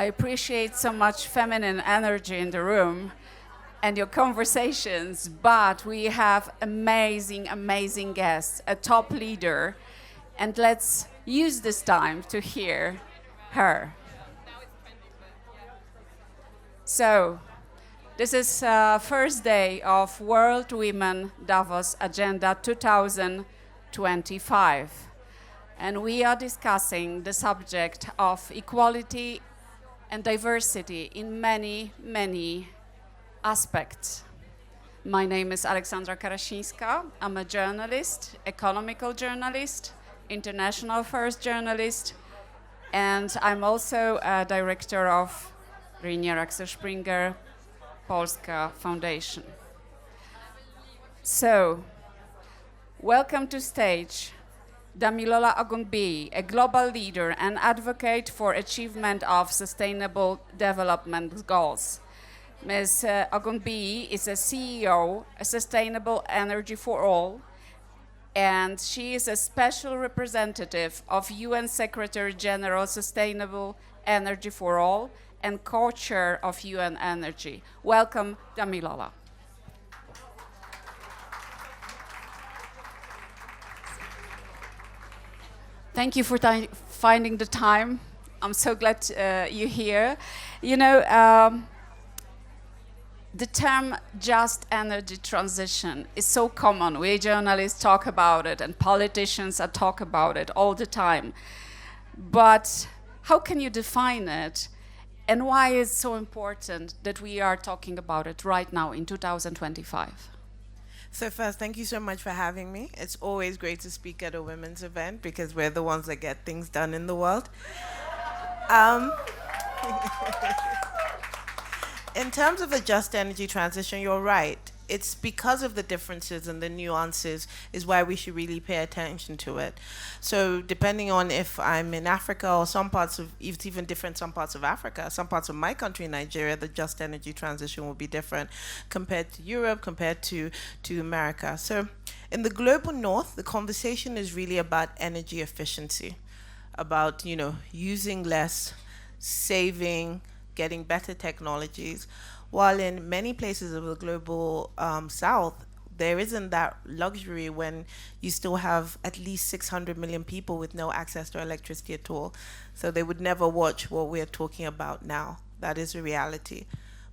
I appreciate so much feminine energy in the room and your conversations, but we have amazing, amazing guests, a top leader, and let's use this time to hear her. So, this is first day of World Woman Davos Agenda 2025. And we are discussing the subject of equality and diversity in many, many aspects. My name is Aleksandra Karasińska. I'm a journalist, economical journalist, international affairs journalist, and I'm also a director of Ringier Axel Springer Polska Foundation. So, welcome to stage Damilola Ogunbiyi, a global leader and advocate for achievement of sustainable development goals. Ms. Ogunbiyi is a CEO, a Sustainable Energy for All, and she is a special representative of UN Secretary General Sustainable Energy for All and co-chair of UN Energy. Welcome, Damilola. Thank you for finding the time. I'm so glad you're here. You know, the term just energy transition is so common. We journalists talk about it and politicians talk about it all the time. But how can you define it? And why is it so important that we are talking about it right now in 2025? So first, thank you so much for having me. It's always great to speak at a women's event because we're the ones that get things done in the world. In terms of the just energy transition, you're right. It's because of the differences and the nuances is why we should really pay attention to it. So depending on if I'm in Africa or some parts of, it's even different some parts of Africa, some parts of my country, Nigeria, the just energy transition will be different compared to Europe, compared to America. So in the global north, the conversation is really about energy efficiency, about, using less, saving, getting better technologies, while in many places of the global south, there isn't that luxury when you still have at least 600 million people with no access to electricity at all. So they would never watch what we're talking about now. That is a reality.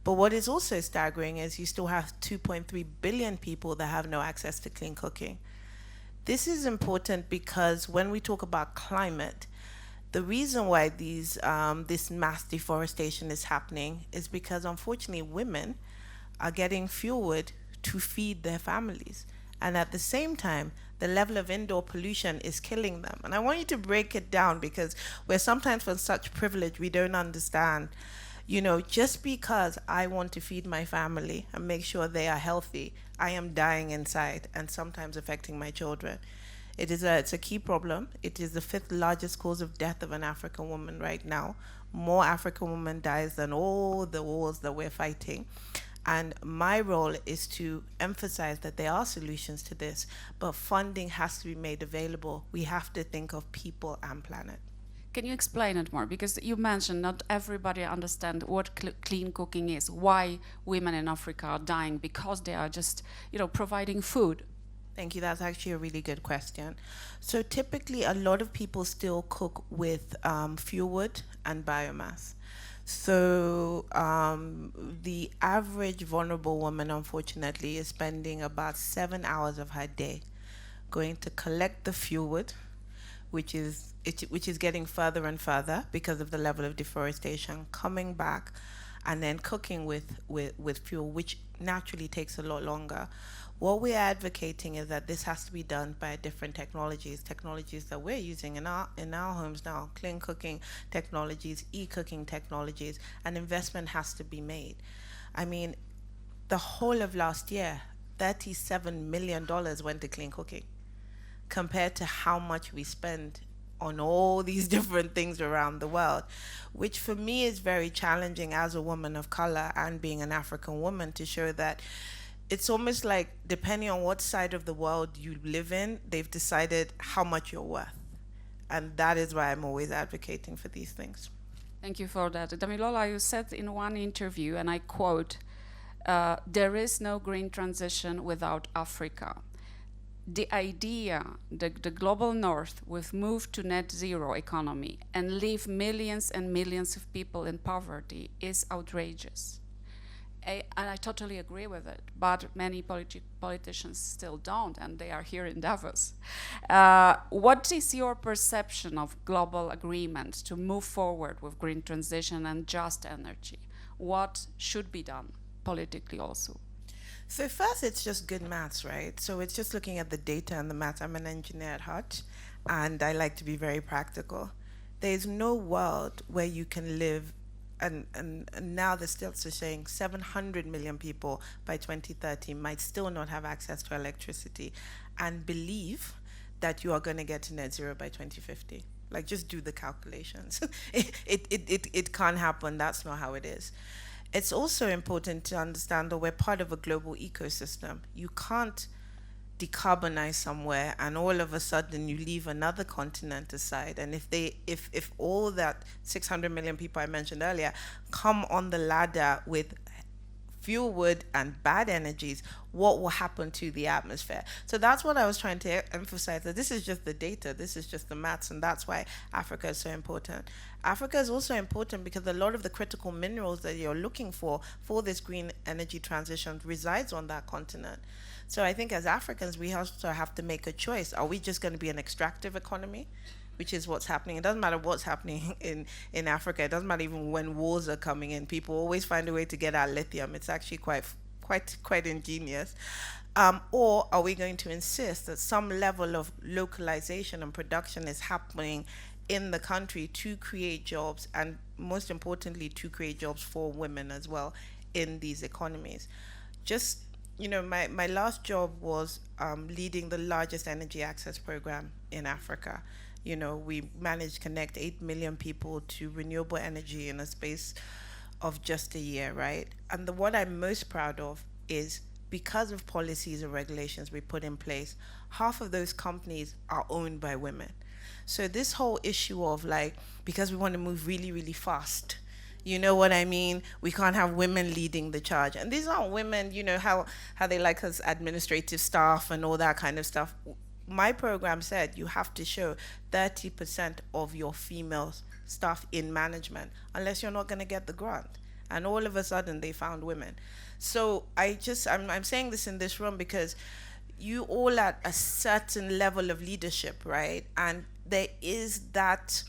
But what is also staggering is you still have 2.3 billion people that have no access to clean cooking. This is important because when we talk about climate, the reason why this mass deforestation is happening is because, unfortunately, women are getting fuelwood to feed their families. And at the same time, the level of indoor pollution is killing them. And I want you to break it down because we're sometimes from such privilege, we don't understand. Just because I want to feed my family and make sure they are healthy, I am dying inside and sometimes affecting my children. It's a key problem. It is the 5th largest cause of death of an African woman right now. More African women dies than all the wars that we're fighting. And my role is to emphasize that there are solutions to this, but funding has to be made available. We have to think of people and planet. Can you explain it more? Because you mentioned not everybody understands what clean cooking is, why women in Africa are dying because they are just, providing food. Thank you. That's actually a really good question. So typically, a lot of people still cook with fuel wood and biomass. So the average vulnerable woman, unfortunately, is spending about 7 hours of her day going to collect the fuel wood, which is getting further and further because of the level of deforestation, coming back, and then cooking with fuel, which naturally takes a lot longer. What we're advocating is that this has to be done by different technologies that we're using in our homes now, clean cooking technologies, e-cooking technologies, and investment has to be made. I mean, the whole of last year, $37 million went to clean cooking, compared to how much we spend on all these different things around the world, which for me is very challenging as a woman of color and being an African woman to show that it's almost like depending on what side of the world you live in, they've decided how much you're worth. And that is why I'm always advocating for these things. Thank you for that. Damilola, you said in one interview, and I quote, there is no green transition without Africa. The idea that the global north will move to net zero economy and leave millions and millions of people in poverty is outrageous. And I totally agree with it, but many politicians still don't, and they are here in Davos. What is your perception of global agreement to move forward with green transition and just energy? What should be done politically also? So first, it's just good maths, right? So it's just looking at the data and the maths. I'm an engineer at heart, and I like to be very practical. There's no world where you can live, and now the stats are saying 700 million people by 2030 might still not have access to electricity, and believe that you are going to get to net zero by 2050. Like, just do the calculations. It can't happen. That's not how it is. It's also important to understand that we're part of a global ecosystem. You can't decarbonize somewhere and all of a sudden you leave another continent aside. And if all that 600 million people I mentioned earlier come on the ladder with fuel wood and bad energies, what will happen to the atmosphere? So that's what I was trying to emphasize, that this is just the data, this is just the maths, and that's why Africa is so important. Africa is also important because a lot of the critical minerals that you're looking for this green energy transition resides on that continent. So I think as Africans, we also have to make a choice. Are we just going to be an extractive economy, which is what's happening? It doesn't matter what's happening in Africa. It doesn't matter even when wars are coming in. People always find a way to get at lithium. It's actually quite ingenious. Or are we going to insist that some level of localization and production is happening in the country to create jobs, and most importantly, to create jobs for women as well in these economies? Just, my last job was leading the largest energy access program in Africa. We managed to connect 8 million people to renewable energy in a space of just a year, right? And what I'm most proud of is, because of policies and regulations we put in place, half of those companies are owned by women. So this whole issue of, like, because we want to move really, really fast, you know what I mean? We can't have women leading the charge. And these aren't women, how they like us administrative staff and all that kind of stuff. My program said you have to show 30% of your female staff in management, unless you're not going to get the grant. And all of a sudden they found women. So I'm saying this in this room because you all at a certain level of leadership, right? And there is that,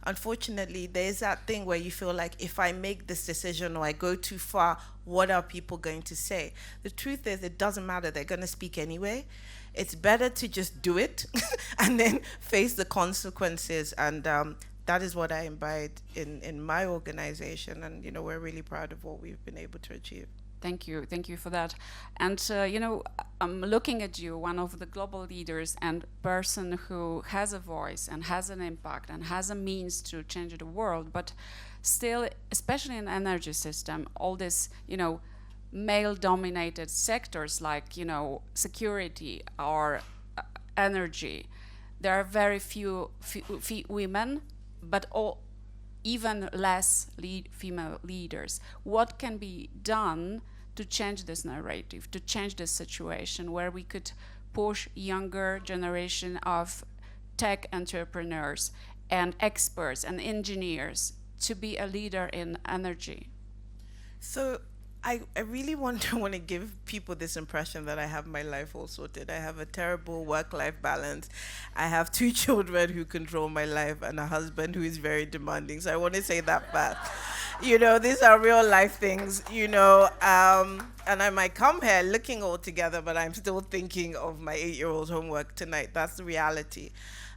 unfortunately, there's that thing where you feel like, if I make this decision or I go too far, what are people going to say? The truth is, it doesn't matter. They're going to speak anyway. It's better to just do it and then face the consequences. And that is what I imbibe in my organization. And, we're really proud of what we've been able to achieve. Thank you for that. And I'm looking at you, one of the global leaders and person who has a voice and has an impact and has a means to change the world, but still, especially in the energy system, all this, male-dominated sectors like, security or energy, there are very few women, but even less female leaders. What can be done to change this narrative, to change this situation where we could push younger generation of tech entrepreneurs and experts and engineers to be a leader in energy? So I really want to give people this impression that I have my life all sorted. I have a terrible work-life balance. I have 2 children who control my life and a husband who is very demanding. So I want to say that fast. These are real life things, and I might come here looking all together, but I'm still thinking of my 8-year-old's homework tonight. That's the reality.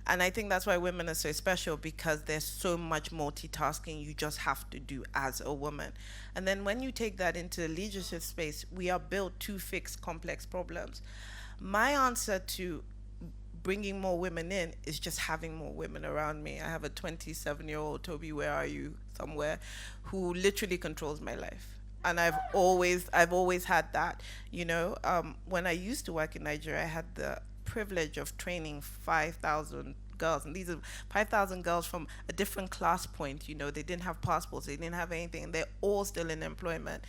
And I think that's why women are so special, because there's so much multitasking you just have to do as a woman. And then when you take that into the leadership space, we are built to fix complex problems. My answer to bringing more women in is just having more women around me. I have a 27-year-old, Toby, where are you, somewhere, who literally controls my life. And I've always had that, When I used to work in Nigeria, I had the privilege of training 5,000 girls, and these are 5,000 girls from a different class point. You know, they didn't have passports, they didn't have anything, and they're all still in employment.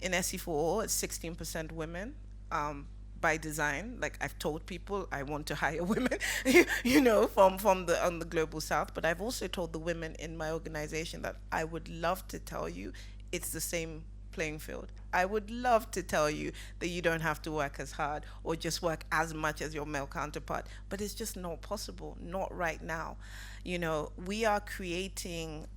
In SE4, it's 16% women. By design, like I've told people I want to hire women, you know, from the on the global south. But I've also told the women in my organization that I would love to tell you it's the same playing field. I would love to tell you that you don't have to work as hard or just work as much as your male counterpart, but it's just not possible, not right now. You know, we are creating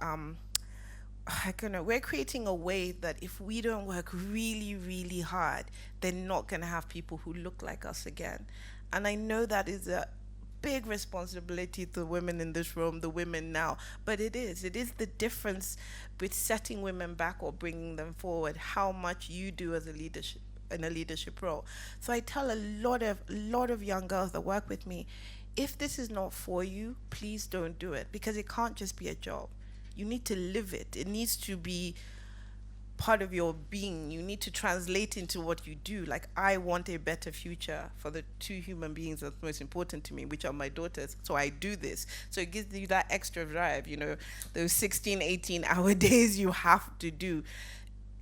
we're creating a way that if we don't work really, really hard, they're not gonna have people who look like us again. And I know that is a big responsibility to the women in this room, the women now, but it is the difference with setting women back or bringing them forward, how much you do as a leadership in a leadership role. So I tell a lot of young girls that work with me, if this is not for you, please don't do it, because it can't just be a job. You need to live it. It needs to be part of your being. You need to translate into what you do. Like, I want a better future for the two human beings that's most important to me, which are my daughters. So I do this. So it gives you that extra drive, you know, those 16, 18-hour days you have to do.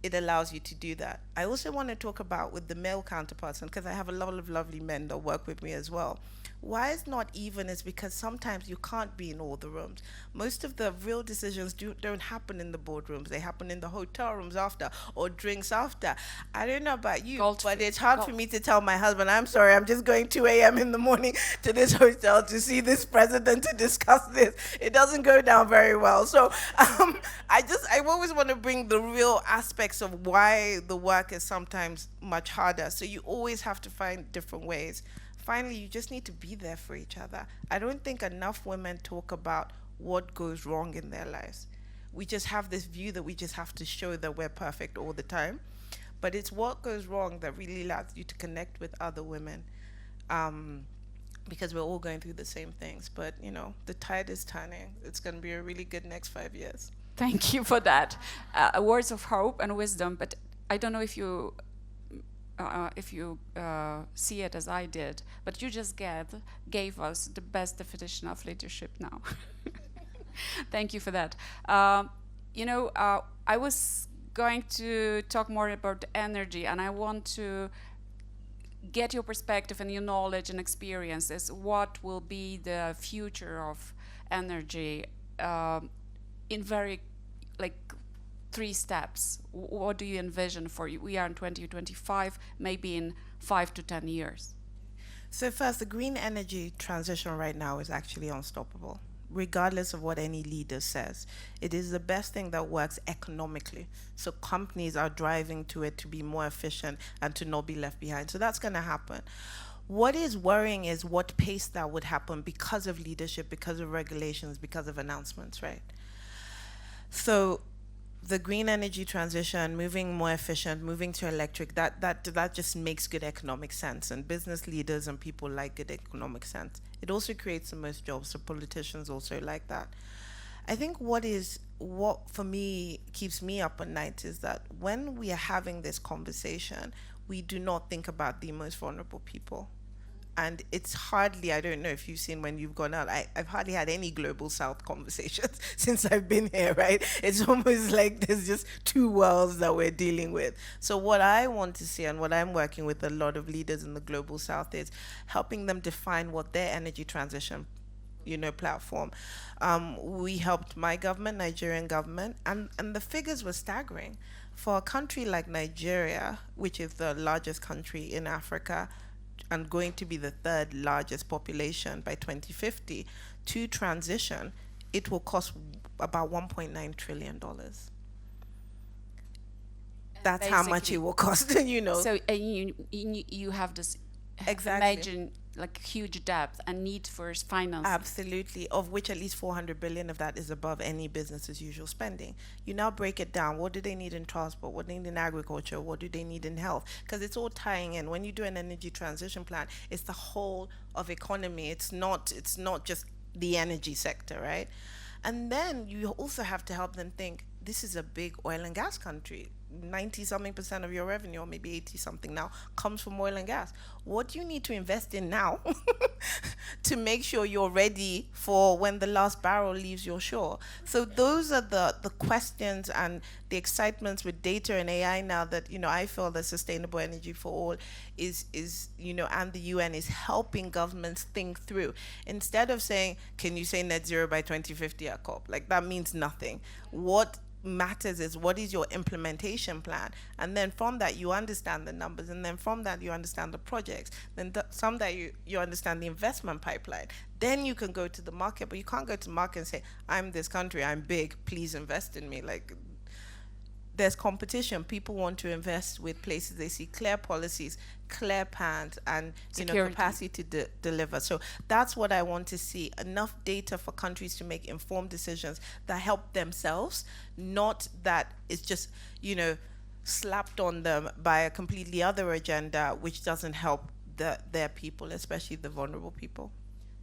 It allows you to do that. I also want to talk about with the male counterparts, and because I have a lot of lovely men that work with me as well. Why it's not even is because sometimes you can't be in all the rooms. Most of the real decisions don't happen in the boardrooms. They happen in the hotel rooms after, or drinks after. I don't know about you, but it's hard for me to tell my husband, I'm sorry, I'm just going 2 a.m. in the morning to this hotel to see this president to discuss this. It doesn't go down very well. So I always want to bring the real aspects of why the work is sometimes much harder. So you always have to find different ways. Finally, you just need to be there for each other. I don't think enough women talk about what goes wrong in their lives. We just have this view that we just have to show that we're perfect all the time. But it's what goes wrong that really allows you to connect with other women, because we're all going through the same things. But, you know, the tide is turning. It's going to be a really good next 5 years. Thank you for that. Words of hope and wisdom, but I don't know if you see it as I did, but you just gave us the best definition of leadership now. Thank you for that. You know, I was going to talk more about energy, and I want to get your perspective and your knowledge and experiences. What will be the future of energy in very, like, 3 steps? What do you envision for you? We are in 2025, maybe in 5 to 10 years. So first, the green energy transition right now is actually unstoppable, regardless of what any leader says. It is the best thing that works economically. So companies are driving to it to be more efficient and to not be left behind. So that's going to happen. What is worrying is what pace that would happen because of leadership, because of regulations, because of announcements, right? So the green energy transition, moving more efficient, moving to electric, that just makes good economic sense. And business leaders and people like good economic sense. It also creates the most jobs, so politicians also like that. I think what for me keeps me up at night is that when we are having this conversation, we do not think about the most vulnerable people. And it's hardly, I don't know if you've seen when you've gone out, I've hardly had any global south conversations since I've been here, right? It's almost like there's just 2 worlds that we're dealing with. So what I want to see, and what I'm working with a lot of leaders in the global south, is helping them define what their energy transition, you know, platform. We helped my government, Nigerian government, and the figures were staggering. For a country like Nigeria, which is the largest country in Africa, and going to be the 3rd largest population by 2050, to transition, it will cost about $1.9 trillion. That's how much it will cost, you know. So you have this, exactly. Imagine, like, huge depth and need for finance. Absolutely, of which at least 400 billion of that is above any business as usual spending. You now break it down. What do they need in transport? What do they need in agriculture? What do they need in health? Because it's all tying in. When you do an energy transition plan, it's the whole of economy. It's not just the energy sector, right? And then you also have to help them think, this is a big oil and gas country. 90-something% of your revenue, or maybe 80-something now, comes from oil and gas. What do you need to invest in now to make sure you're ready for when the last barrel leaves your shore? So those are the questions and the excitements with data and AI now that, I feel that sustainable energy for all is and the UN is helping governments think through. Instead of saying, can you say net zero by 2050 at COP? Like, that means nothing. What matters is, what is your implementation plan? And then from that you understand the numbers, and then from that you understand the projects, then some that you understand the investment pipeline. Then you can go to the market. But you can't go to the market and say, I'm this country, I'm big, please invest in me. Like, there's competition. People want to invest with places they see clear policies, clear plans, and capacity to deliver. So that's what I want to see: enough data for countries to make informed decisions that help themselves, not that it's just slapped on them by a completely other agenda which doesn't help their people, especially the vulnerable people.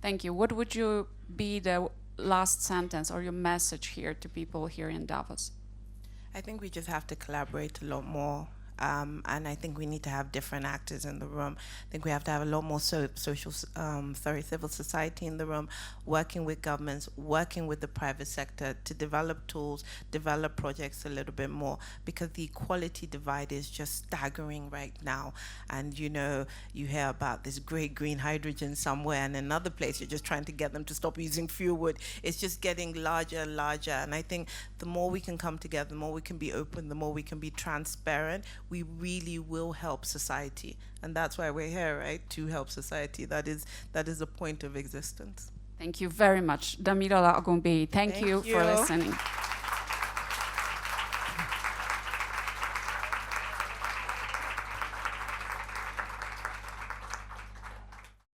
Thank you. What would you be the last sentence or your message here to people here in Davos? I think we just have to collaborate a lot more. And I think we need to have different actors in the room. I think we have to have a lot more civil society in the room, working with governments, working with the private sector to develop tools, develop projects a little bit more, because the equality divide is just staggering right now. And you hear about this great green hydrogen somewhere, and another place you're just trying to get them to stop using fuel wood. It's just getting larger and larger. And I think the more we can come together, the more we can be open, the more we can be transparent, we really will help society. And that's why we're here, right? To help society. That is the point of existence. Thank you very much. Damilola Ogunbiyi, thank you for listening.